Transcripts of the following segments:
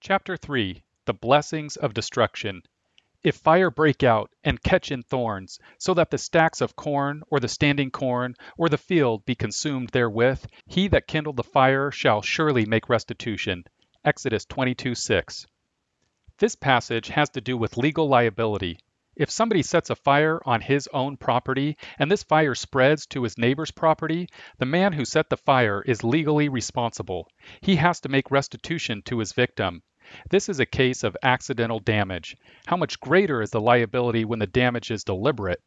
Chapter 3 The Blessings of Destruction. If fire break out and catch in thorns, so that the stacks of corn, or the standing corn, or the field be consumed therewith, he that kindled the fire shall surely make restitution. Exodus 22:6. This passage has to do with legal liability. If somebody sets a fire on his own property and this fire spreads to his neighbor's property, the man who set the fire is legally responsible. He has to make restitution to his victim. This is a case of accidental damage. How much greater is the liability when the damage is deliberate?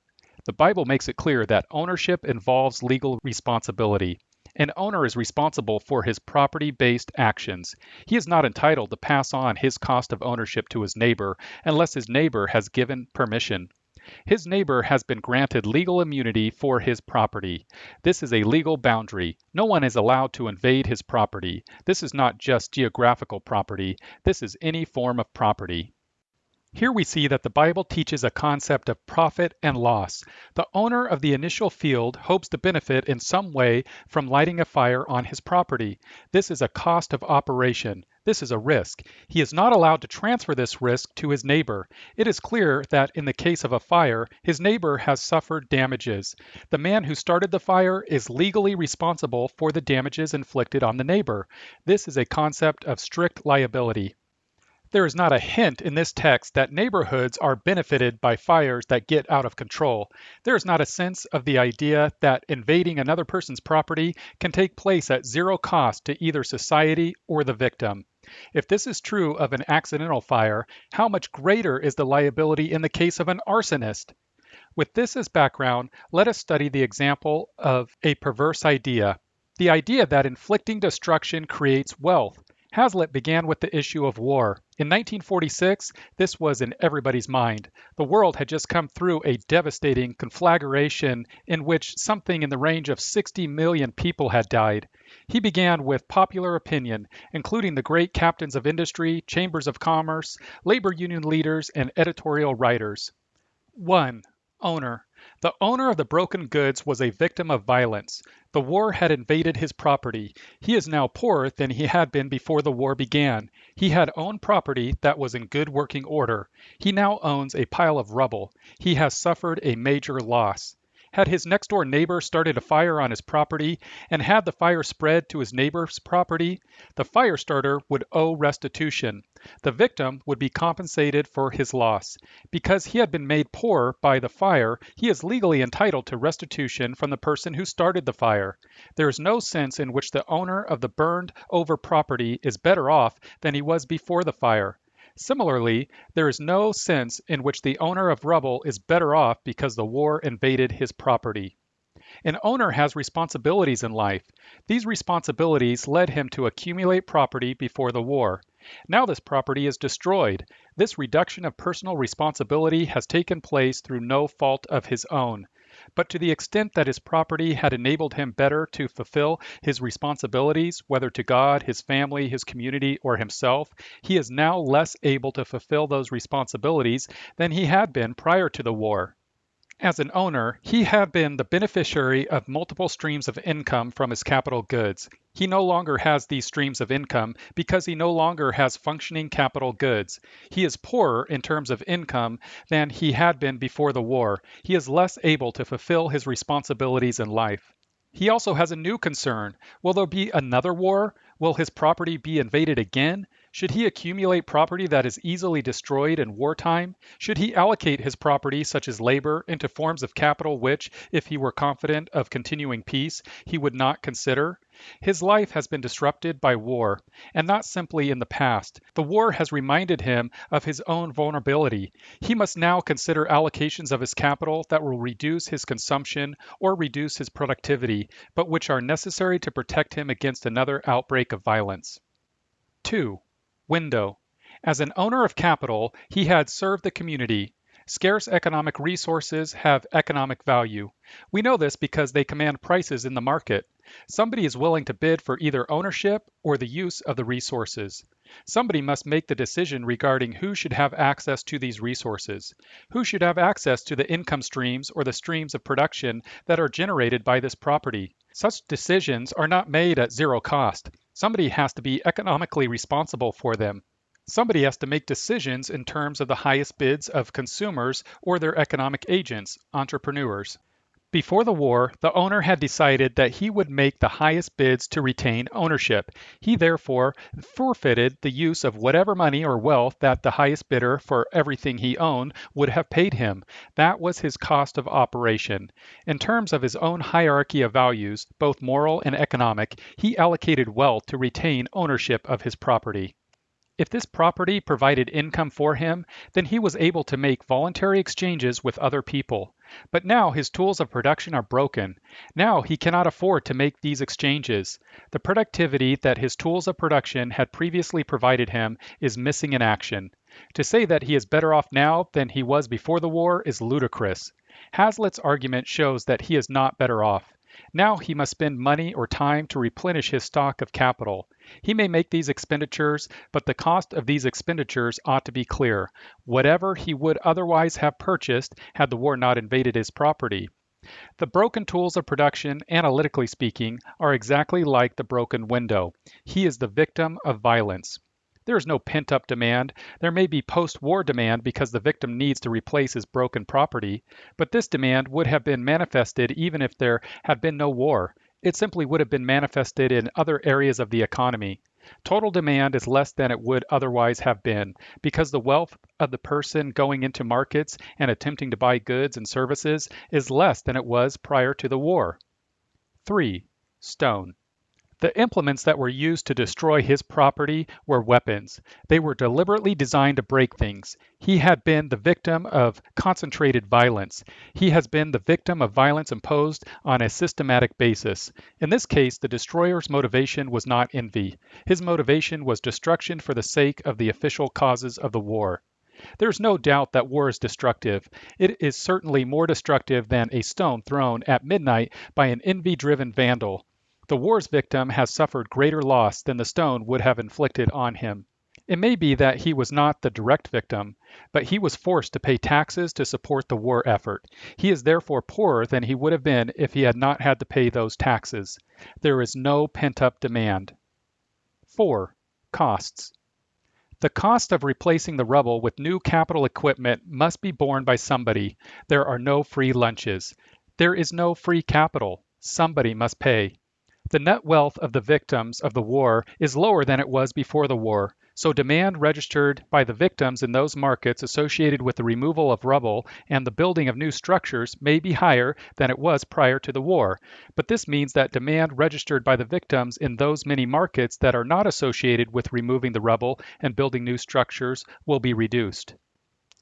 The Bible makes it clear that ownership involves legal responsibility. An owner is responsible for his property-based actions. He is not entitled to pass on his cost of ownership to his neighbor unless his neighbor has given permission. His neighbor has been granted legal immunity for his property. This is a legal boundary. No one is allowed to invade his property. This is not just geographical property. This is any form of property. Here we see that the Bible teaches a concept of profit and loss. The owner of the initial field hopes to benefit in some way from lighting a fire on his property. This is a cost of operation. This is a risk. He is not allowed to transfer this risk to his neighbor. It is clear that in the case of a fire, his neighbor has suffered damages. The man who started the fire is legally responsible for the damages inflicted on the neighbor. This is a concept of strict liability. There is not a hint in this text that neighborhoods are benefited by fires that get out of control. There is not a sense of the idea that invading another person's property can take place at zero cost to either society or the victim. If this is true of an accidental fire, how much greater is the liability in the case of an arsonist? With this as background, let us study the example of a perverse idea. The idea that inflicting destruction creates wealth. Hazlitt began with the issue of war. In 1946, this was in everybody's mind. The world had just come through a devastating conflagration in which something in the range of 60 million people had died. He began with popular opinion, including the great captains of industry, chambers of commerce, labor union leaders, and editorial writers. 1. Owner. The owner of the broken goods was a victim of violence. The war had invaded his property. He is now poorer than he had been before the war began. He had owned property that was in good working order. He now owns a pile of rubble. He has suffered a major loss. Had his next-door neighbor started a fire on his property and had the fire spread to his neighbor's property, the fire starter would owe restitution. The victim would be compensated for his loss. Because he had been made poor by the fire, he is legally entitled to restitution from the person who started the fire. There is no sense in which the owner of the burned-over property is better off than he was before the fire. Similarly, there is no sense in which the owner of rubble is better off because the war invaded his property. An owner has responsibilities in life. These responsibilities led him to accumulate property before the war. Now this property is destroyed. This reduction of personal responsibility has taken place through no fault of his own. But to the extent that his property had enabled him better to fulfill his responsibilities, whether to God, his family, his community, or himself, he is now less able to fulfill those responsibilities than he had been prior to the war. As an owner, he had been the beneficiary of multiple streams of income from his capital goods. He no longer has these streams of income because he no longer has functioning capital goods. He is poorer in terms of income than he had been before the war. He is less able to fulfill his responsibilities in life. He also has a new concern. Will there be another war? Will his property be invaded again? Should he accumulate property that is easily destroyed in wartime? Should he allocate his property, such as labor, into forms of capital which, if he were confident of continuing peace, he would not consider? His life has been disrupted by war, and not simply in the past. The war has reminded him of his own vulnerability. He must now consider allocations of his capital that will reduce his consumption or reduce his productivity, but which are necessary to protect him against another outbreak of violence. 2. Window. As an owner of capital, he had served the community. Scarce economic resources have economic value. We know this because they command prices in the market. Somebody is willing to bid for either ownership or the use of the resources. Somebody must make the decision regarding who should have access to these resources. Who should have access to the income streams or the streams of production that are generated by this property. Such decisions are not made at zero cost. Somebody has to be economically responsible for them. Somebody has to make decisions in terms of the highest bids of consumers or their economic agents, entrepreneurs. Before the war, the owner had decided that he would make the highest bids to retain ownership. He therefore forfeited the use of whatever money or wealth that the highest bidder for everything he owned would have paid him. That was his cost of operation. In terms of his own hierarchy of values, both moral and economic, he allocated wealth to retain ownership of his property. If this property provided income for him, then he was able to make voluntary exchanges with other people. But now his tools of production are broken. Now he cannot afford to make these exchanges. The productivity that his tools of production had previously provided him is missing in action. To say that he is better off now than he was before the war is ludicrous. Hazlitt's argument shows that he is not better off. Now he must spend money or time to replenish his stock of capital. He may make these expenditures, but the cost of these expenditures ought to be clear. Whatever he would otherwise have purchased had the war not invaded his property. The broken tools of production, analytically speaking, are exactly like the broken window. He is the victim of violence. There is no pent-up demand. There may be post-war demand because the victim needs to replace his broken property, but this demand would have been manifested even if there had been no war. It simply would have been manifested in other areas of the economy. Total demand is less than it would otherwise have been because the wealth of the person going into markets and attempting to buy goods and services is less than it was prior to the war. 3. Stone. The implements that were used to destroy his property were weapons. They were deliberately designed to break things. He had been the victim of concentrated violence. He has been the victim of violence imposed on a systematic basis. In this case, the destroyer's motivation was not envy. His motivation was destruction for the sake of the official causes of the war. There is no doubt that war is destructive. It is certainly more destructive than a stone thrown at midnight by an envy-driven vandal. The war's victim has suffered greater loss than the stone would have inflicted on him. It may be that he was not the direct victim, but he was forced to pay taxes to support the war effort. He is therefore poorer than he would have been if he had not had to pay those taxes. There is no pent-up demand. 4. Costs. The cost of replacing the rubble with new capital equipment must be borne by somebody. There are no free lunches. There is no free capital. Somebody must pay. The net wealth of the victims of the war is lower than it was before the war, so demand registered by the victims in those markets associated with the removal of rubble and the building of new structures may be higher than it was prior to the war, but this means that demand registered by the victims in those many markets that are not associated with removing the rubble and building new structures will be reduced.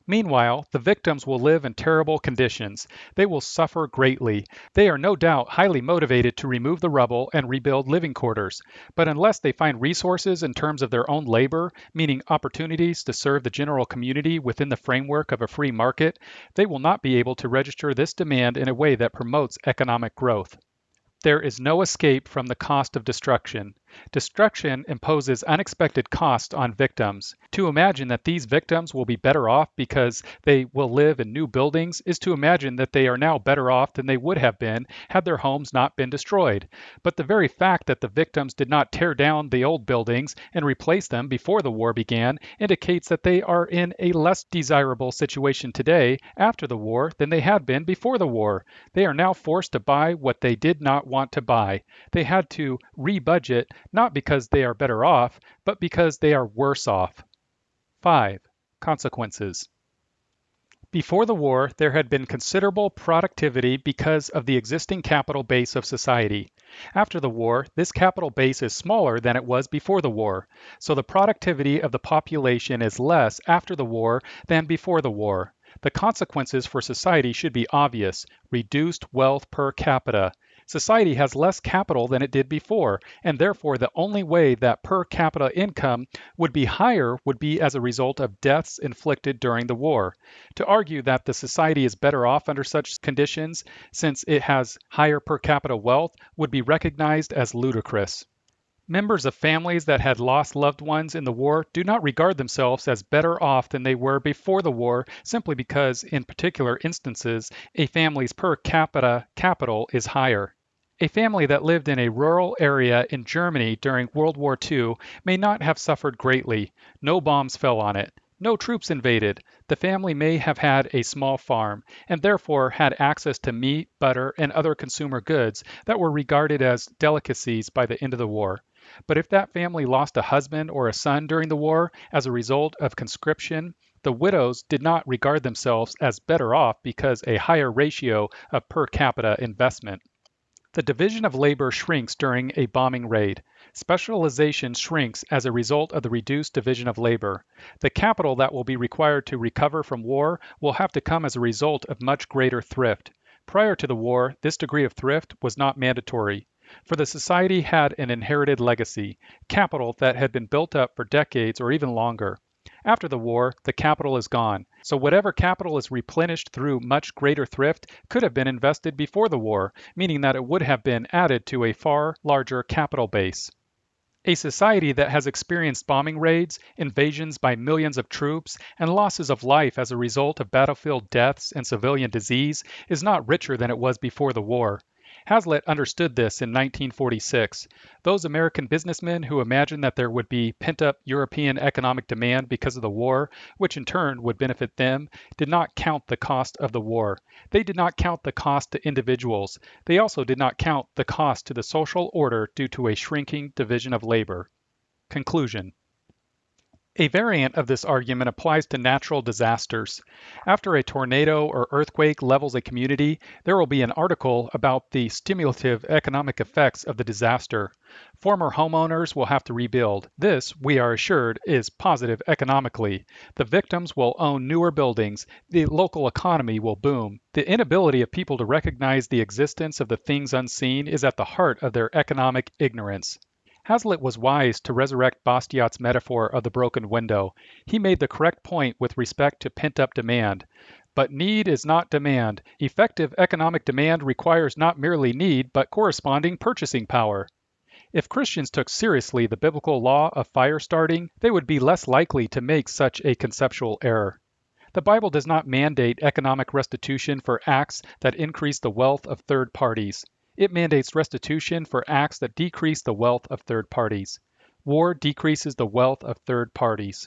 Meanwhile, the victims will live in terrible conditions. They will suffer greatly. They are no doubt highly motivated to remove the rubble and rebuild living quarters. But unless they find resources in terms of their own labor, meaning opportunities to serve the general community within the framework of a free market, they will not be able to register this demand in a way that promotes economic growth. There is no escape from the cost of destruction. Destruction imposes unexpected costs on victims. To imagine that these victims will be better off because they will live in new buildings is to imagine that they are now better off than they would have been had their homes not been destroyed. But the very fact that the victims did not tear down the old buildings and replace them before the war began indicates that they are in a less desirable situation today after the war than they had been before the war. They are now forced to buy what they did not want to buy. They had to re-budget not because they are better off, but because they are worse off. 5. Consequences. Before the war, there had been considerable productivity because of the existing capital base of society. After the war, this capital base is smaller than it was before the war, so the productivity of the population is less after the war than before the war. The consequences for society should be obvious: reduced wealth per capita. Society has less capital than it did before, and therefore the only way that per capita income would be higher would be as a result of deaths inflicted during the war. To argue that the society is better off under such conditions, since it has higher per capita wealth, would be recognized as ludicrous. Members of families that had lost loved ones in the war do not regard themselves as better off than they were before the war simply because, in particular instances, a family's per capita capital is higher. A family that lived in a rural area in Germany during World War II may not have suffered greatly. No bombs fell on it. No troops invaded. The family may have had a small farm, and therefore had access to meat, butter, and other consumer goods that were regarded as delicacies by the end of the war. But if that family lost a husband or a son during the war as a result of conscription, the widows did not regard themselves as better off because a higher ratio of per capita investment. The division of labor shrinks during a bombing raid. Specialization shrinks as a result of the reduced division of labor. The capital that will be required to recover from war will have to come as a result of much greater thrift. Prior to the war, this degree of thrift was not mandatory, for the society had an inherited legacy, capital that had been built up for decades or even longer. After the war, the capital is gone, so whatever capital is replenished through much greater thrift could have been invested before the war, meaning that it would have been added to a far larger capital base. A society that has experienced bombing raids, invasions by millions of troops, and losses of life as a result of battlefield deaths and civilian disease is not richer than it was before the war. Hazlitt understood this in 1946. Those American businessmen who imagined that there would be pent-up European economic demand because of the war, which in turn would benefit them, did not count the cost of the war. They did not count the cost to individuals. They also did not count the cost to the social order due to a shrinking division of labor. Conclusion. A variant of this argument applies to natural disasters. After a tornado or earthquake levels a community, there will be an article about the stimulative economic effects of the disaster. Former homeowners will have to rebuild. This, we are assured, is positive economically. The victims will own newer buildings. The local economy will boom. The inability of people to recognize the existence of the things unseen is at the heart of their economic ignorance. Hazlitt was wise to resurrect Bastiat's metaphor of the broken window. He made the correct point with respect to pent-up demand. But need is not demand. Effective economic demand requires not merely need, but corresponding purchasing power. If Christians took seriously the biblical law of fire starting, they would be less likely to make such a conceptual error. The Bible does not mandate economic restitution for acts that increase the wealth of third parties. It mandates restitution for acts that decrease the wealth of third parties. War decreases the wealth of third parties.